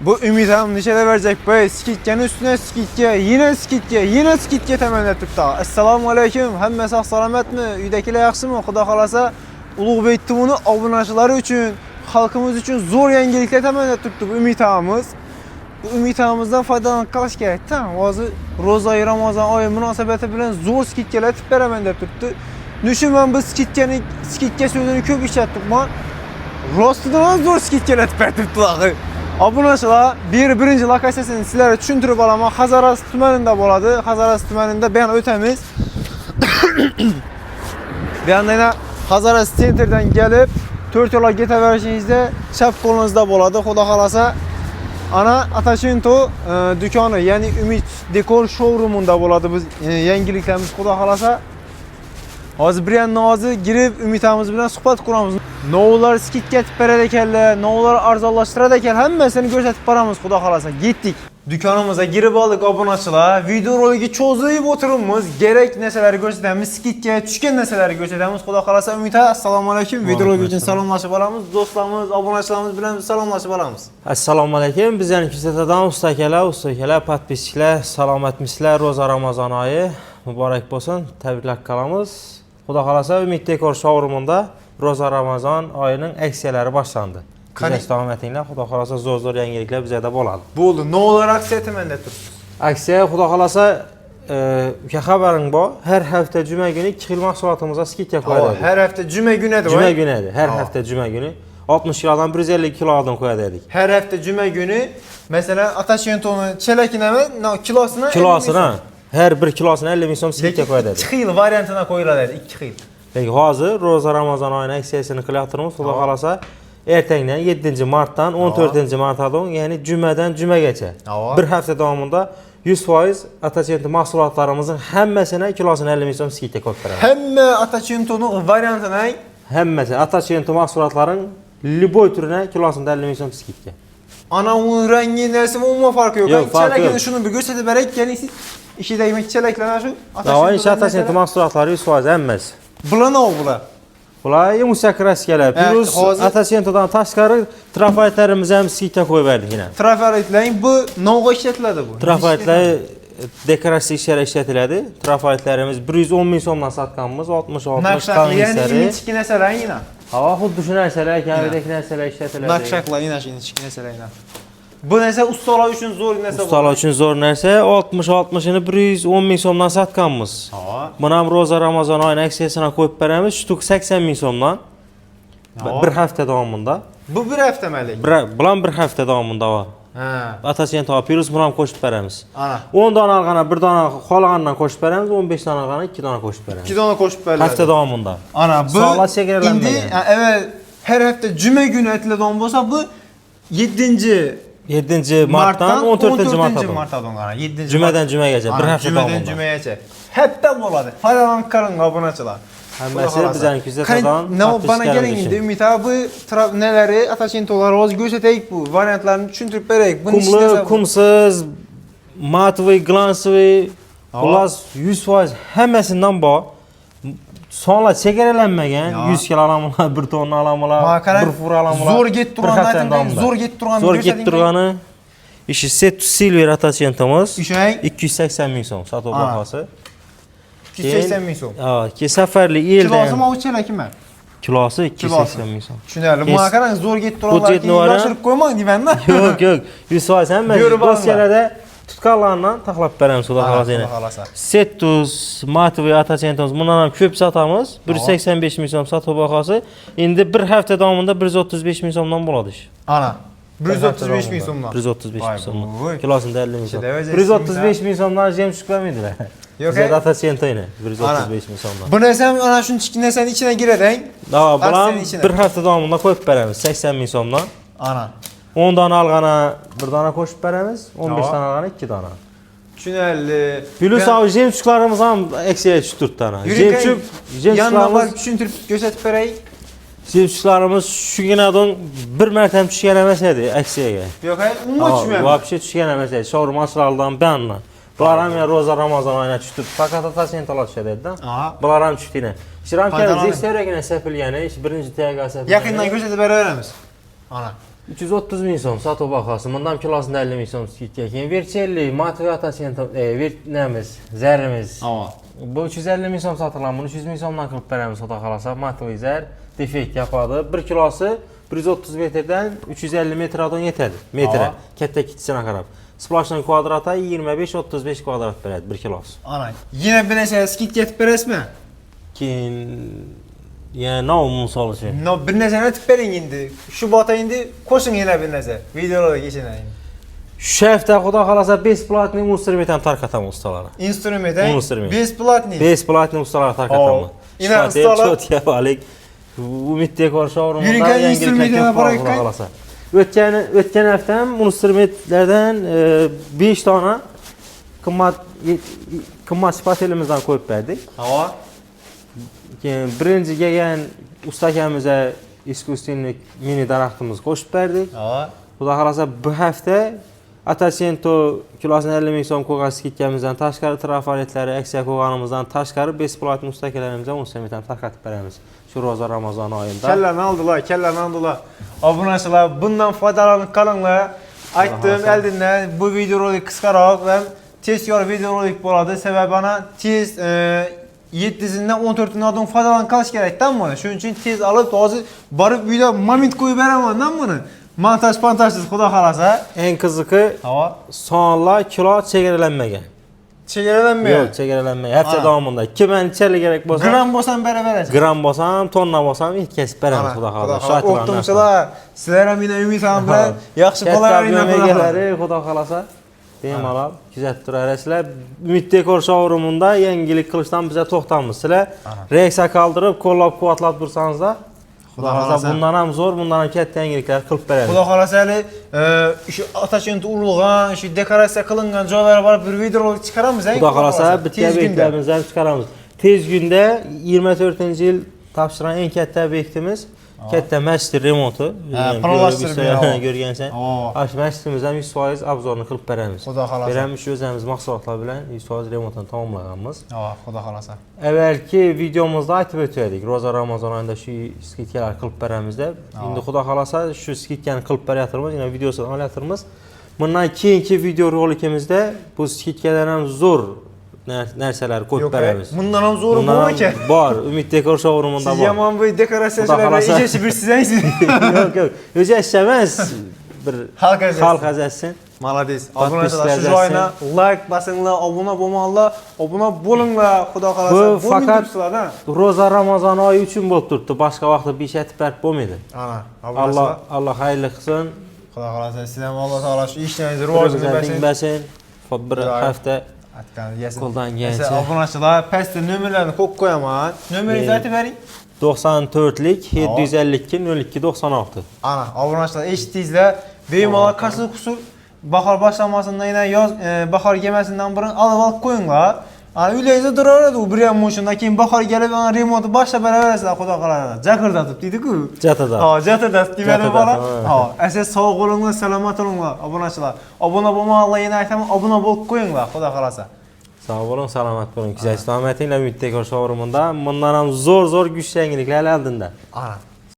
Bu Ümit Hanım neçədə verecek be? Skitkenin üstüne skitke, yine skitke, yine skitke temenni ettik da. Esselamu aleyküm. Hem sağ salamet mi? Üydekiler yaxşı mı? Xuda kalasa Uluq Beyttimunu abunacıları için, halkımız için zor yengelikler temenni ettik bu Ümit Hanımız. Bu Ümit Hanımızdan faydalanıp qalaş gerek. Tamam, bazı Roza-i Ramazan ayı münasebeti bilen zor skitkeler tip beramen de tuttu. Düşün ben bu skitke sözünü köp işlettik ben. Rostudan zor skitkeler tip tuttular. Abunacılar birinci lokasiyasını sizlere düşündürüp alama Xazaras tümeninde boladı. Xazaras tümeninde ben ötemiz. Bir anda yine Xazaras center'dan gelip 4 yola gete verişinizde çap kolunuzda boladı. Xuda kalasa ana Ataşinto dükkanı yani Ümit Dekor showroomunda boladı biz yengiliklerimiz xuda kalasa. Hazır bir yandan girip Ümit ağamız bilen suhbat kuramız. Noğular skitke etip beredekerler, noğular arzallaştıradeker hemmesini gösterip paramız xuda kalasa gittik. Dükkanımıza girip aldık abunacılar. Video rolü çözüyüp oturumuz. Gerek neseleri gösterimiz, skitke düşken neseleri gösterimiz. Xuda kalasa Ümit ağa, assalamu aleyküm. Video rolü için salamlaşıp alamız. Dostlarımız, abunacılarımız bilen salamlaşıp alamız. Assalamu aleyküm. Bizden küsetadan ustakeler, patpisçiler, salametmişler. Roza Ramazan ayı mübarek olsun. Tebrikler kalamız. Xuda kalasa Ümit Dekor showroomunda Roza Ramazan ayının aksiyaları başlandı. Bizə istihdam etinlər, xuda xalasa zor yengiliklər bizə də boladı. Bu oldu. Ne olarak setimende tursunuz? Aksiya xuda xalasa xəbərin bu. Hər həftə cümə günü 2 xil məhsulatımıza skitya qoyadıq. Her hafta cüme günü de var. Cümə günüdür. Hər həftə cümə günü 60 kilodan 150 kilodan qoyadıq. Her hafta cüme günü mesela Ataşentonu çelekine mi? Kilosuna? Kilosuna, hər bir kilosuna 50 min som skitya qoyadıq. 2 yıl variantına koyular dedi. 2 yıl. Peki hazır Roza Ramazan ayının aksiyasını qılayatırımız. Xuda xalasa ertəngdən 7 martdan 14 martadan, yəni cümədən cümə keçə. Bir həftə davamında 100% Ataşento məhsullatlarımızın həmməsinə kilosuna 50 min som skitya qoyub verərik. Həmmə Ataşentonu variantına Həmməsi Ataşento məhsullatların liboy türünə kilosunda 50 min som skitya. ana onun rengi neresi umma farkı yok. Yok, farkı Çelekini yok. şunu bir gösterip verek gelin siz. İşi de yemek çelekler şu. Dava inşa Ataşento məhsullatları 100% həmməsi. Bula ne oldu bula? Bunlar yumuşaq kraskalar. Plus Ataşentodan taşqarı trafaretlərimizi həm skitya qoyub verdik yenə. Trafaretlerin bu noğa işletildi bu. Trafaretlər dekorasiya işləri işlətildi. Trafaretlərimiz 110 min somdan satqanımız 60-60 Nakşaklı yani qanistləri. yine çikine seren yine. Hava xuddi şu nərsələr, kəndəki nərsələr işlətildi. Nakşaklı yine çikine seren yine. Bu neyse ustalar için zor neyse. Ustalar üçün zor nərsə 60-60'ını 110 min somdan satqanımız. Buna Roza Ramazan ayının aksiyasına qoyub verəmiz ştuk 80 min somdan. Bir həftə davamında. Bu bir hafta məlik. Bulan bir həftə davamında var. Ataşento pirus buram qoşub verəmiz. Ana. 10 dana alğana, 1 dana xolağandan qoşub verəmiz, 15 dana alğana 2 dana qoşub verəmiz. 2 dana koşup verler. Həftə davamında. Ana bu Sağla çəkirlənməyən. indi evet her hafta cüme günü etilə don bolsa bu 7 martdan 14 marta. martadan qana. 7 Cümədən cümə gələcək. Bir həftə davamında. Cümədən cüməyə çək. Hepten boladı. Faydalanıp karın abunacılar. Həmməsi bizən küzətədən. Ne bana gelin indi Ümit abi bu neleri Ataşentolar oz göstərək bu variantlarını düşündürüb verək. Kumlu, kumsuz, matvi, glansvi, plus 100% həmməsindən bu. Sonra çəkərələnməyən 100 kilo alamılar, 1 ton alamılar, 1 fur alamılar. Zor get duran, zor get duran. Zor get duranı. İşi Setu Silver Ataşentomuz 280 min som satıb baxası. 280 min som. Ki səfərli ildən. Kilosu mı o çələki mən? Kilosu 280 min som. Düşünəli, makaran zor get duranlar ki, yaşırıb qoymaq deyəndə. Yox, 100% həmən dosyalarda tutqarlarla taxlab verəm suda xalası. Setus, Matvi, Ataşentomuz bundan köp satamız. 185 min som satıb baxası. İndi bir həftə davamında 135 min somdan buladı. Ana. 135 min somdan. 135 min somdan. Kilosunda 50 min som. 135 min somdan jemşuk vermədilər. Yox, Bizə Ataşento ilə 135 min somdan. Bu nəsəm ana şunun çikinəsən içinə girərək. Dava bulan bir həftə davamında qoyub verəmiz 80 min somdan. Ana. 10 dana alğana 1 dana qoşub verəmiz, 15 dana alğana 2 dana. Düşünəli. Plus av jemşuklarımız ham əksiyə 3-4 dana. Yanlar düşündürüb göstərib verək. Jemşuklarımız şu günədən bir mərtəm düşkən əməsədi əksiyəyə. Yox, umma düşməyəm. Vapşe düşkən əməsədi. Şorum asraldan bənlə. Bunlar ham ya Roza Ramazan ayına düşdü. Fakat Ataşentolar düşədi də. Bunlar ham düşdü yenə. İşte ram kələcək istəyirək yenə səpil yəni. İşte birinci təqə səpil. Yaxından göstərib verərəmiz. Ana. 330 min so'm sotib baxası. Bundan kilosunda 50 min so'm skidga. Keyin Vercelli, Motivata Center, nemiz, zərimiz. Ava. Bu 350 min so'm sotilan, bunu 300 min so'mdan qilib beramiz, xudo xolasa. Motivizar defekt yapadi. 1 kilosi 130 metrdan 350 metrdan yetadi. Metre. Katta kichikina qarab. Splashning kvadrati 25-35 kvadrat beradi 1 kilosi. Ana. Yine bir neçə skit yetib berasizmi? Keyin yani namumun solışı. No, bir neçə etib berin indi. Şu bota indi qoşun yenə bir neçə. Videolara keçinə indi. Şu hafta xudo xolasa besplatni instrumentam tarqatamiz ustalara. Instrument, Instrument. besplatni. Besplatni ustalara tarqatamiz. Yine ustalar- Çok yapalik. Umid dekor showroomunda Yürüyen instrumentine bırak xudo kay. xolasa. Ötken hafta ham instrumentlardan 5 tane qimmat sifat elimizdan qo'yib berdik. Ava. Keyin birinchi kelgan usta akamizni iskustenlik mini daraxtimizni qo'shib berdik. Ava. Xudo xolasa bu hafta Atacento kilosini 50 ming so'm qo'ygan skidkamizdan tashqari trafaretlar, aksiya qo'yganimizdan tashqari besplatni ustakalarimizdan 10 so'm tarqatib beramiz. Shu Roza Ramazon oyida. Kellerini aldılar. Abunaçılar bundan faydalanıp kalınlar. Aytdım eldinden bu videorolik kıskarak ve tez yor videorolik boladı. Sebebi bana tez 7'sinden 14'ünden adam faydalanıp kalış gerek tamam mı? Şunun için tez alıp doğası barıp video moment koyu veremem lan bunu. Montaj pantajsız xudo xolasa. En kızıkı Hava. sonla kilo çekirelenmegen. Çegerelenmiyor. Yok çekirelenmegen. Hafta Ana. davamında. Kimen içerli gerek bolsa. Gram bosan beraber. Gram bosam, tonna bosam hiç kesip beremiz xudo xolasa. Oktumçular, sizler hem yine ümit hanım bilen yaxşı bolalar yine xudo xolasa. Katta xudo xolasa. Bemalol kuzatib turasizlar. Umid dekor showroomunda yangilik qilishdan biza to'xtamiz. Sizlar reaksiya qoldirib, qo'llab-quvvatlab tursanizlar, xudo xolasa bundan ham zo'r, bundan ham katta yangiliklar qilib beramiz. Xudo xolasa hali şu Ataşkent urulgan, şu dekoratsiya qilingan joylar var, bir video chiqaramiz. Xudo xolasa bitta obyektlarimizni chiqaramiz. Tez kunda 24-yil topshirgan eng katta obyektimiz katta masjid remonti. Ko'rgansan. Ash masjidimiz ham 100% obzorni qilib beramiz. Xudo xolasa. Beramiz o'zimiz mahsulotlar bilan 100% remontini tamomlaganmiz. Ha, xudo xolasa. Evvelki videomuzda aytib o'tdik. Roza Ramazon oyida shu skidkalar qilib beramiz deb. Endi xudo xolasa shu skidkani qilib beryapmiz, yana videosini olyapmiz. Bundan keyingi video rolikimizda bu skidkalar ham zo'r narsalar qo'yib beramiz. Bundan ham zo'ri bor ekan. Bor, Umid dekor showroomunda bor. Siz yomon bu dekoratsiyachilarga ijesi bir sizaysiz. Yo'q, o'zi emas. Bir xalq azatsin. Молодец. Obunachilar shu joyina like basinglar, obuna bo'lmanglar, obuna bo'linglar, xudo xolasa. Bu faqat Roza Ramazon oyi uchun bo'lib turibdi. Boshqa vaqtda besh etib berib bo'lmaydi. Ana, Alloh xayrli qilsin. Xudo xolasa siz ham Alloh taolo shu ishlaringizni rivojlantirsin. Bersin. Bir hafta qo'ldan kelsa. Obunachilar pastda nomerlarni qo'yib qo'yaman. Nomeringizni aytib bering. 94lik 752 02 96. Ana, obunachilar eshitdingizlar. Bemalol qasr qusur bahor boshlamasından yana yoz bahor kelmasidan burun olib qo'yinglar. Ana uylaringizda turaveradi u bir ham mo'shindan keyin bahor kelib ana remontni boshlab beraverasizlar xudo xolasa. Jaqirdatib deydi-ku. Jatada. Ha, jatirdatib demadi bola. Ha, siz sog' bo'linglar, salomat bo'linglar obunachilar. Obuna bo'lmanglar, yana aytaman, obuna bo'lib qo'yinglar xudo xolasa. Sog' bo'ling, salomat bo'ling. Kuzatishni omadinglar Umid dekor showroomunda. Bundan ham zo'r kuch yangiliklar oldinda. Ana.